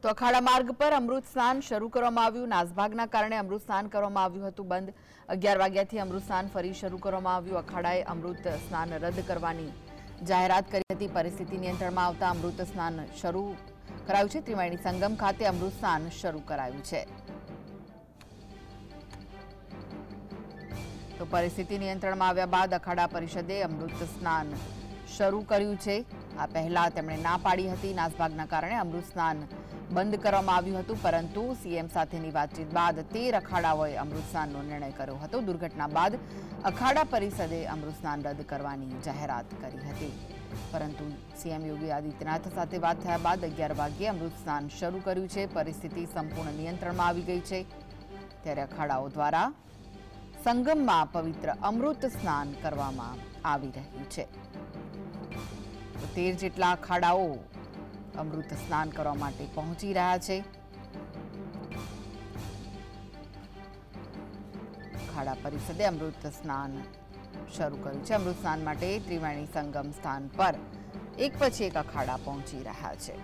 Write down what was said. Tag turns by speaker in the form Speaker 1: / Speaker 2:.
Speaker 1: તો અખાડા માર્ગ પર અમૃત સ્નાન શરૂ કરવામાં આવ્યું। નાસભાગના કારણે અમૃત સ્નાન કરવામાં આવ્યું હતું બંધ। 11 વાગ્યાથી અમૃત સ્નાન ફરી શરૂ કરવામાં આવ્યું। અખાડાએ અમૃત સ્નાન રદ કરવાની જાહેરાત કરી હતી। પરિસ્થિતિ નિયંત્રણમાં આવતા અમૃત સ્નાન શરૂ કરાયું છે। ત્રિવેણી સંગમ ખાતે અમૃત સ્નાન શરૂ કરાયું છે। તો પરિસ્થિતિ નિયંત્રણમાં આવ્યા બાદ અખાડા પરિષદે અમૃત સ્નાન શરૂ કર્યું છે। આ પહેલા તેમણે ના પાડી હતી। નાસભાગના કારણે અમૃત સ્નાન બંધ કરવામાં આવ્યું હતું, પરંતુ સીએમ સાથેની વાતચીત બાદ 13 અખાડાઓએ અમૃત સ્નાનનો નિર્ણય કર્યો હતો। દુર્ઘટના બાદ અખાડા પરિષદે અમૃત સ્નાન રદ કરવાની જાહેરાત કરી હતી, પરંતુ સીએમ યોગી આદિત્યનાથ સાથે વાત થયા બાદ 11 વાગ્યે અમૃત સ્નાન શરૂ કર્યું છે। પરિસ્થિતિ સંપૂર્ણ નિયંત્રણમાં આવી ગઈ છે, ત્યારે અખાડાઓ દ્વારા સંગમમાં પવિત્ર અમૃત સ્નાન કરવામાં આવી રહ્યું છે। 13 જેટલા અખાડાઓ અમૃત સ્નાન કરવા માટે પહોંચી રહ્યા છે। અખાડા પરિષદે અમૃત સ્નાન શરૂ કર્યું છે। અમૃત સ્નાન માટે ત્રિવેણી સંગમ સ્થાન પર એક પછી એક અખાડા પહોંચી રહ્યા છે।